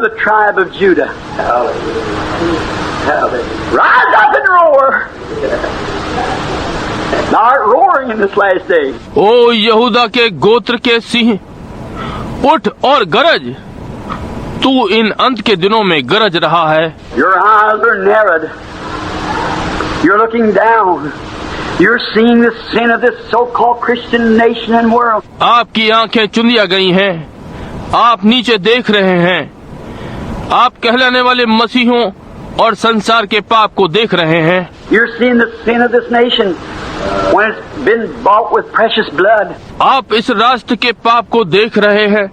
The tribe of Judah. Rise up and roar. Thou art roaring in this last day. ओ यहूदा के गोत्र के सिंह, उठ और गरज, तू इन अंत के दिनों में गरज रहा है। Your eyes are narrowed. You're looking down. You're seeing the sin of this so-called Christian nation and world. आपकी आंखें चुंदिया गई हैं, आप नीचे देख रहे हैं, आप कहलाने वाले मसीहों और संसार के पाप को देख रहे हैं। You're seeing the sin of this nation when it's been bought with precious blood. आप इस राष्ट्र के पाप को देख रहे हैं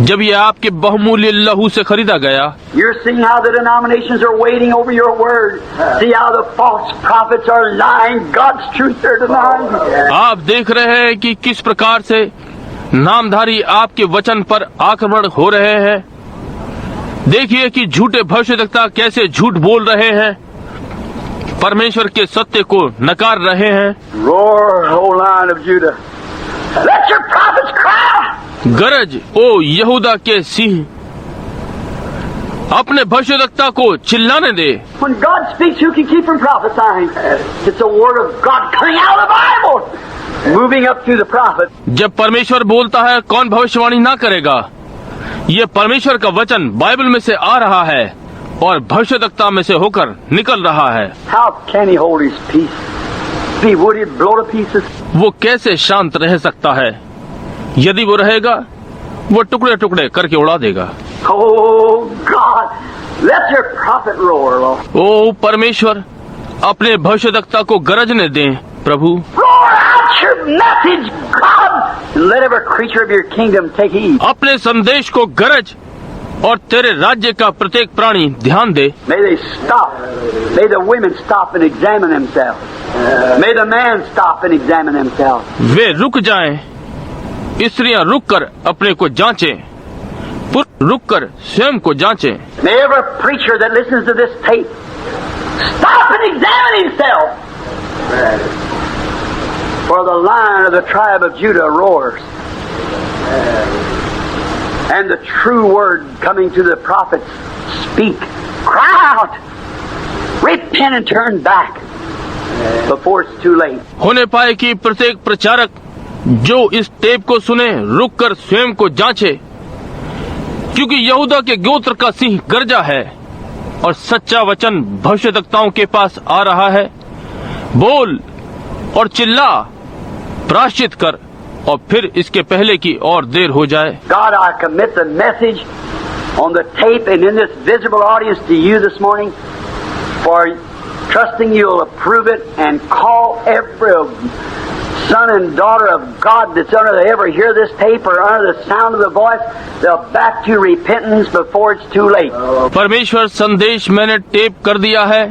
जब ये आपके बहुमूल्य लहू से खरीदा गया। You're seeing how the denominations are waiting over your word. See how the false prophets are lying. God's truth they're denying. आप देख रहे हैं कि किस प्रकार से नामधारी आपके वचन पर आक्रमण हो रहे हैं। देखिए कि झूठे भविष्यवक्ता कैसे झूठ बोल रहे हैं, परमेश्वर के सत्य को नकार रहे हैं। Roar, O Lion of Judah. Let your prophets cry. गरज, ओ यहूदा के सिंह, अपने भविष्यवक्ता को चिल्लाने दे। When God speaks, who can keep from prophesying? It's the word of God coming out of the Bible, moving up through the prophet. जब परमेश्वर बोलता है, कौन भविष्यवाणी ना करेगा? ये परमेश्वर का वचन बाइबल में से आ रहा है और भविष्यवक्ता में से होकर निकल रहा है। How can he hold his peace? Be would he blow to pieces? वो कैसे शांत रह सकता है? यदि वो रहेगा, वो टुकड़े टुकड़े करके उड़ा देगा। Oh God, let your prophet roar, Lord. ओ परमेश्वर, अपने भविष्यवक्ता को गरजने दें, प्रभु। Roar out your message, God, and let every creature of your kingdom take heed. अपने संदेश को गरज और तेरे राज्य का प्रत्येक प्राणी ध्यान दे। May they stop. May the women stop and examine themselves. May the man stop and examine themselves. वे रुक जाएं, स्त्रियां रुक कर अपने को जांचें, पुरुष रुक कर स्वयं को जांचें। May every preacher that listens to this tape stop and examine himself. For the Lion of the tribe of Judah roars. And the true word coming to the prophets speak. Cry out. Repent and turn back before it's too late. होने पाए कि प्रत्येक प्रचारक जो इस tape को सुने रुक कर स्वयं को जांचे, क्योंकि यहूदा के गोत्र का सिंह गरजा है और सच्चा वचन भविष्यवक्ताओं के पास आ रहा है। बोल और चिल्ला, प्रायश्चित कर, और फिर इसके पहले की और देर हो जाए। God, I commit the message on the tape and in this visible audience to you this morning, for trusting you'll approve it and call every son and daughter of God that's under the ever hear this tape or under the sound of the voice, they'll back to repentance before it's too late. परमेश्वर, संदेश मैंने tape कर दिया है।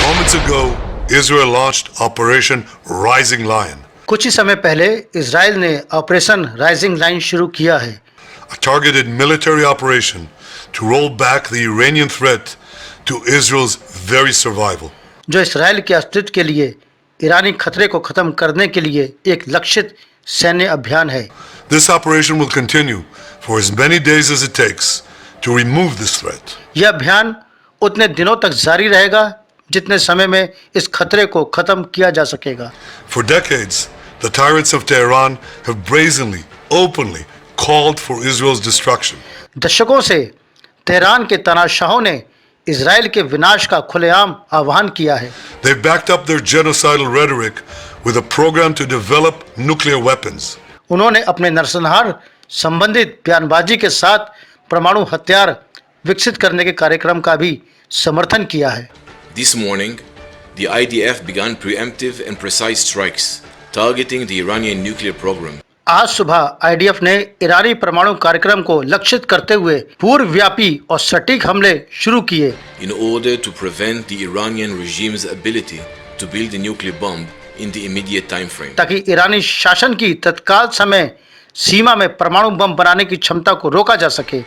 Moments ago, Israel launched Operation Rising Lion. कुछ ही समय पहले Israel ने ऑपरेशन राइजिंग लाइन शुरू किया है। A targeted military operation to roll back the Iranian threat to Israel's very survival. जो इसराइल के अस्तित्व के लिए ईरानी खतरे को खत्म करने के लिए एक लक्षित सैन्य अभियान है। This operation will continue for as many days as it takes to remove this threat. यह अभियान उतने दिनों तक जारी रहेगा जितने समय में इस खतरे को खत्म किया जा सकेगा। For decades, the tyrants of Tehran have brazenly, openly called for Israel's destruction. दशकों से तेहरान के तानाशाहों ने इजराइल के विनाश का खुलेआम आह्वान किया है। They've backed up their genocidal rhetoric with a program to develop nuclear weapons. उन्होंने अपने नरसंहार संबंधित बयानबाजी के साथ परमाणु हथियार विकसित करने के कार्यक्रम का भी समर्थन किया है। This morning, the IDF began preemptive and precise strikes targeting the Iranian nuclear program. आज सुबह आईडीएफ ने ईरानी परमाणु कार्यक्रम को लक्षित करते हुए पूर्वव्यापी और सटीक हमले शुरू किए। In order to prevent the Iranian regime's ability to build a nuclear bomb in the immediate time frame. ताकि ईरानी शासन की तत्काल समय सीमा में परमाणु बम बनाने की क्षमता को रोका जा सके।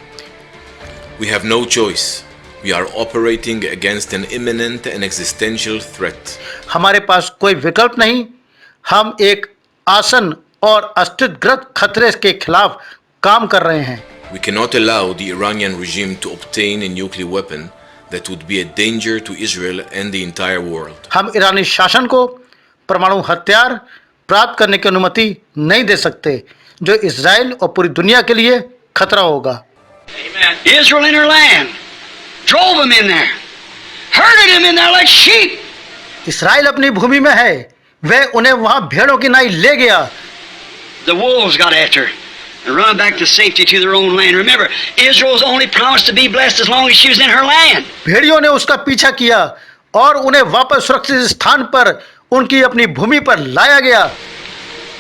We have no choice. We are operating against an imminent and existential threat. हमारे पास कोई विकल्प नहीं, हम एक आसन और अस्तित्वगत खतरे के खिलाफ काम कर रहे हैं। We cannot allow the Iranian regime to obtain a nuclear weapon that would be a danger to Israel and the entire world. हम ईरानी शासन को परमाणु हथियार प्राप्त करने की अनुमति नहीं दे सकते जो इजराइल और पूरी दुनिया के लिए खतरा होगा। Israel in her land, drove them in there, herded them in there like sheep. Israel अपनी भूमि में है, वह उन्हें वहां भेड़ों की नाई ले गया। The wolves got after her and run back to safety to their own land. Remember, Israel was only promised to be blessed as long as she was in her land. भेड़ियों ने उसका पीछा किया और उन्हें वापस सुरक्षित स्थान पर उनकी अपनी भूमि पर लाया गया।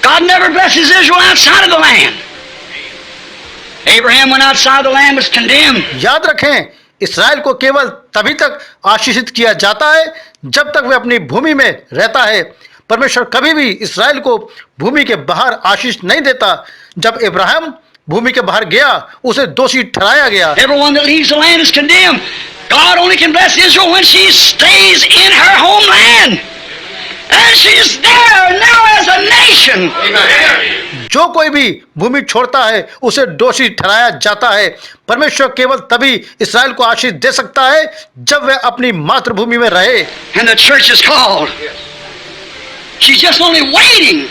God never blesses Israel outside of the land. Abraham went outside the land, was condemned. याद रखें, इसराइल को केवल तभी तक आशीषित किया जाता है जब तक वह अपनी भूमि में रहता है। परमेश्वर कभी भी इसराइल को भूमि के बाहर आशीष नहीं देता। जब इब्राहिम भूमि के बाहर गया, उसे दोषी ठहराया गया। Everyone that leaves the land is condemned. God only can bless Israel when she stays in her homeland. And she's there now as a nation. जो कोई भी भूमि छोड़ता है उसे दोषी ठहराया जाता है। परमेश्वर केवल तभी इसराइल को आशीष दे सकता है जब वह अपनी मातृभूमि में रहे। And the church is called. She's just only waiting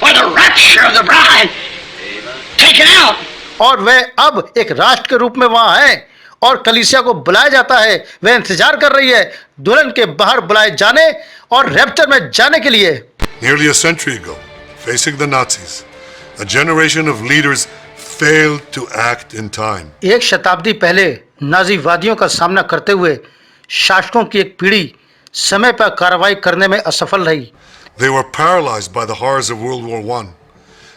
for the rapture of the bride taken out. और वह अब एक राष्ट्र के रूप में वहां है और कलीसिया को बुलाया जाता है। वह इंतजार कर रही है दुल्हन के बाहर बुलाए जाने और रैप्चर में जाने के लिए। Nearly a century ago, facing the Nazis, a generation of leaders failed to act in time. एक शताब्दी पहले नाजीवादियों का सामना करते हुए शासकों की एक पीढ़ी समय पर कार्रवाई करने में असफल रही। They were paralyzed by the horrors of World War I.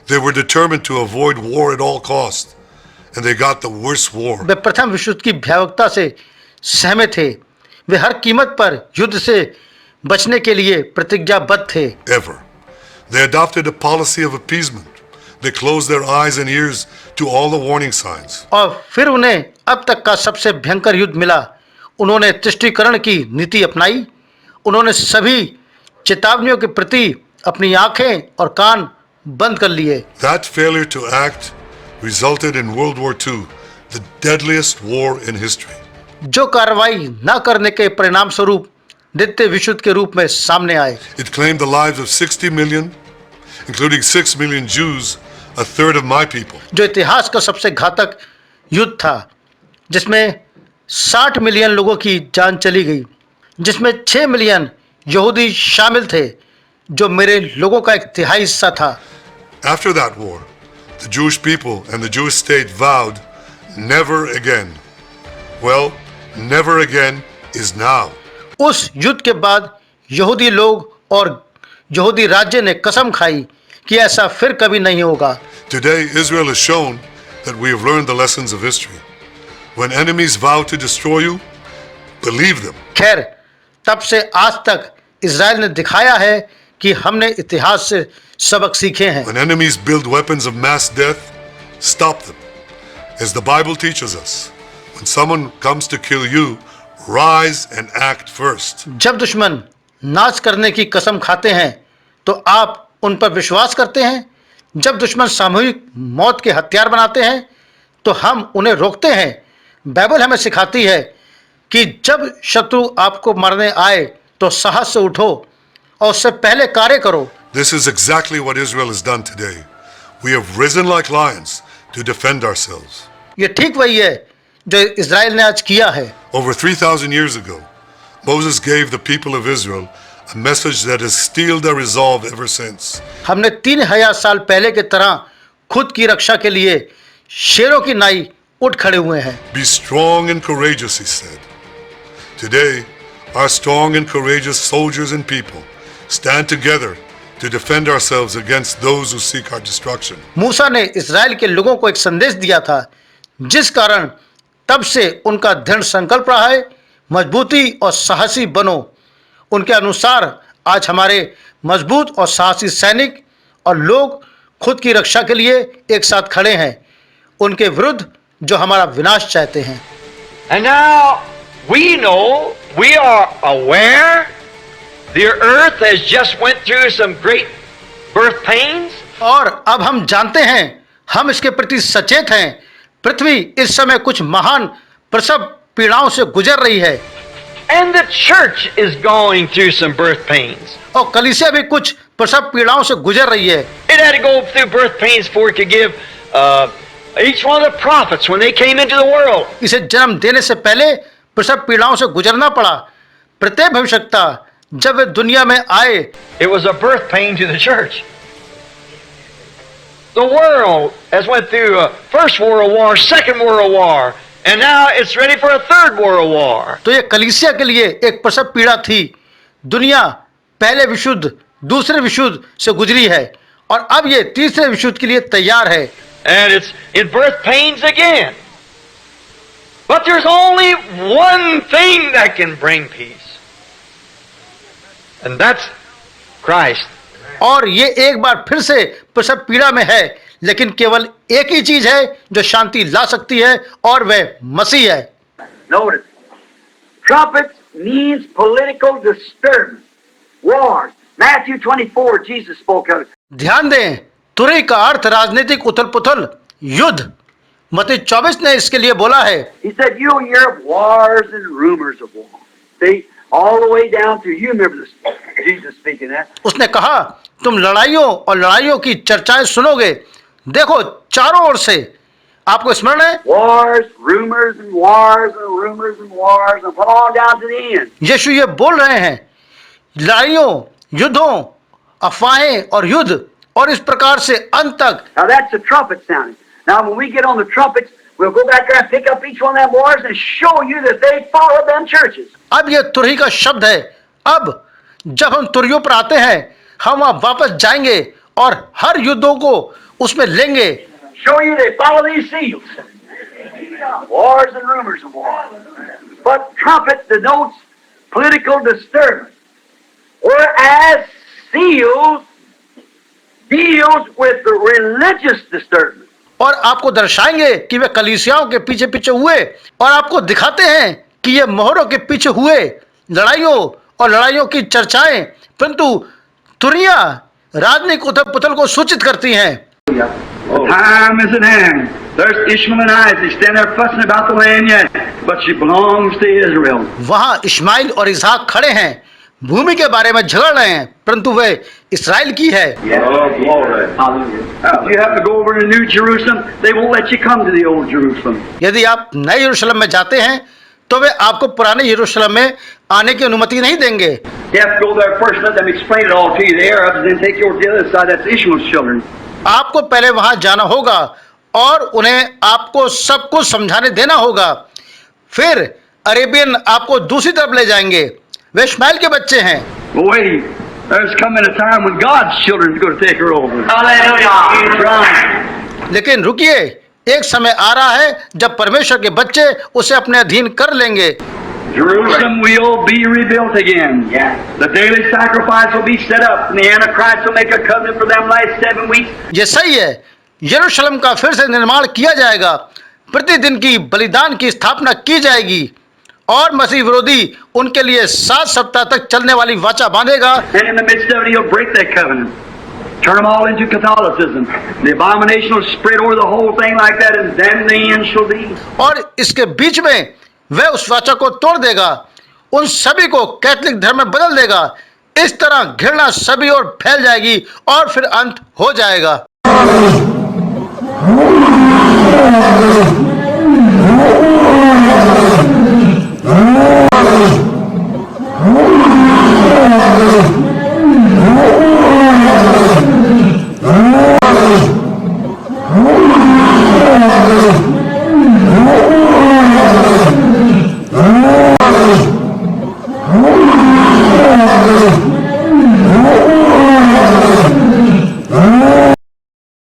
They were determined to avoid war at all costs, and they got the worst war. वे प्रथम विश्व युद्ध की भयावहता से सहमे थे। वे हर कीमत पर युद्ध से बचने के लिए प्रतिज्ञाबद्ध थे। Ever. They adopted a policy of appeasement. They closed their eyes and ears to all the warning signs. और फिर उन्हें अब तक का सबसे भयंकर युद्ध मिला। उन्होंने तुष्टीकरण की नीति अपनाई। उन्होंने सभी चेतावनियों के प्रति अपनी आंखें और कान बंद कर लिए। That failure to act resulted in World War II, the deadliest war in history. जो कार्रवाई न करने के परिणाम स्वरूप द्वितीय विश्व युद्ध के रूप में सामने आए। It claimed the lives of 60 million, including 6 million Jews, a third of my people. जो इतिहास का सबसे घातक युद्ध था, जिसमें 60 मिलियन लोगों की जान चली गई, जिसमें 6 मिलियन यहूदी शामिल थे, जो मेरे लोगों का एक तिहाई हिस्सा था। After that war, the Jewish people and the Jewish state vowed never again. Well, never again is now. उस युद्ध के बाद यहूदी लोग और यहूदी राज्य ने कसम खाई कि ऐसा फिर कभी नहीं होगा। Today, Israel has shown that we have learned the lessons of history. When enemies vow to destroy you, believe them. खैर, तब से आज तक इजराइल ने दिखाया है कि हमने इतिहास से सबक सीखे हैं। When enemies build weapons of mass death, stop them. As the Bible teaches us, when someone comes to kill you, rise and act first. जब दुश्मन नाश करने की कसम खाते हैं तो आप उन पर विश्वास करते हैं। जब दुश्मन सामूहिक मौत के हथियार बनाते हैं तो हम उन्हें रोकते हैं। बाइबल हमें सिखाती है कि जब शत्रु आपको मारने आए तो साहस से उठो और उससे पहले कार्य करो। This is exactly what Israel has done today. We have risen like lions to defend ourselves. ये ठीक वही है जो इजराइल ने आज किया है। Over 3,000 years ago, Moses gave the people of Israel a message that has steeled their resolve ever since. हमने 3000 साल पहले के तरह खुद की रक्षा के लिए शेरों की नाई उठ खड़े हुए हैं। Be strong and courageous, he said. Today, our strong and courageous soldiers and people stand together to defend ourselves against those who seek our destruction. मूसा ने इजराइल के लोगों को एक संदेश दिया था, जिस कारण तब से उनका दृढ़ संकल्प रहा है, मजबूती और साहसी बनो। उनके अनुसार आज हमारे मजबूत और साहसी सैनिक और लोग खुद की रक्षा के लिए एक साथ खड़े हैं उनके विरुद्ध जो हमारा विनाश चाहते हैं। And now we know, we are aware, the earth has just went through some great birth pains. और अब हम जानते हैं, हम इसके प्रति सचेत हैं, पृथ्वी इस समय कुछ महान प्रसव पीड़ाओं से गुजर रही है। And the church is going through some birth pains. और कलीसिया भी कुछ प्रसव पीड़ाओं से गुजर रही है। It had to go through birth pains for it to give each one of the prophets when they came into the world. इसे जन्म देने से पहले प्रसव पीड़ाओं से गुजरना पड़ा। प्रत्येक भविष्यवक्ता जब वे दुनिया में आए, It was a birth pain to the church. The world has went through a First World War, Second World War, and now it's ready for a Third World War. तो ये कलीसिया के लिए एक प्रसव पीड़ा थी। दुनिया पहले विश्व युद्ध, दूसरे विश्व युद्ध से गुजरी है और अब ये तीसरे विश्व युद्ध के लिए तैयार है। And it's in birth pains again. But there's only one thing that can bring peace. And that's Christ. और ये एक बार फिर से प्रसव पीड़ा में है, लेकिन केवल एक ही चीज है जो शांति ला सकती है और वह मसीह है। Notice, trumpets means political disturbance, wars. Matthew 24, Jesus spoke of it. ध्यान दें, तुरही का अर्थ राजनीतिक उथल पुथल, युद्ध। मत्ती 24 ने इसके लिए बोला है। He said, you'll hear of wars and rumors of war. See, all the way down through, you remember this, Jesus speaking that. उसने कहा, तुम लड़ाइयों और लड़ाइयों की चर्चाएं सुनोगे। देखो चारों ओर से, आपको स्मरण है? Wars, rumors and wars and rumors and wars and put on down to the end. यीशु ये बोल रहे हैं, लड़ाइयों, युद्धों, अफवाहें और युद्ध और इस प्रकार से अंत तक। Now that's the trumpet sounding. Now when we get on the trumpets, we'll go back there and pick up each one of them wars and show you that they follow them churches. अब ये तुरही का शब्द है। अब जब हम तुरहियों पर आते हैं, हम वहां वापस जाएंगे और हर युद्धों को उसमें लेंगे। Show you they follow these seals. Wars and rumors of war. But trumpet denotes political disturbance. Whereas seals deals with the religious disturbance. और आपको दर्शाएंगे कि वे कलीसियाओं के पीछे पीछे हुए और आपको दिखाते हैं कि ये मोहरों के पीछे हुए लड़ाइयों और लड़ाइयों की चर्चाएं, परंतु तुरियां राजनीतिक उथल पुथल को सूचित करती हैं। Time is at hand. There's Ishmael and Isaac standing there fussing about the land yet, but she belongs to Israel. वहां इस्माइल और इसहाक खड़े हैं, भूमि के बारे में झगड़ रहे हैं, परंतु वे इस्राएल की है। Oh, glory. If you have to go over to New Jerusalem, they won't let you come to the old Jerusalem. यदि आप नए यरूशलेम में जाते हैं तो वे आपको पुराने यरूशलेम में आने की अनुमति नहीं देंगे। You have to go there first, let them explain it all to you, the Arabs, and then take you over to the other side. That's Ishmael's children. आपको पहले वहां जाना होगा और उन्हें आपको सब कुछ समझाने देना होगा। फिर अरेबियन आपको दूसरी तरफ ले जाएंगे, वे इस्माइल के बच्चे हैं। But wait, there's coming a time when God's children is going to take her over. Hallelujah. लेकिन रुकिए, एक समय आ रहा है जब परमेश्वर के बच्चे उसे अपने अधीन कर लेंगे। Jerusalem will be rebuilt again. Yeah. The daily sacrifice will be set up, and the Antichrist will make a covenant for them last 7 weeks. ये सही है, यरूशलेम का फिर से निर्माण किया जाएगा, प्रतिदिन की बलिदान की स्थापना की जाएगी और मसीह विरोधी उनके लिए 7 सप्ताह तक चलने वाली वाचा बांधेगा। And in the midst of it, he'll break that covenant. Turn them all into Catholicism. The abomination will spread over the whole thing like that, and then the end shall be. और इसके बीच में वह उस वाचा को तोड़ देगा, उन सभी को कैथोलिक धर्म में बदल देगा। इस तरह घृणा सभी ओर फैल जाएगी और फिर अंत हो जाएगा।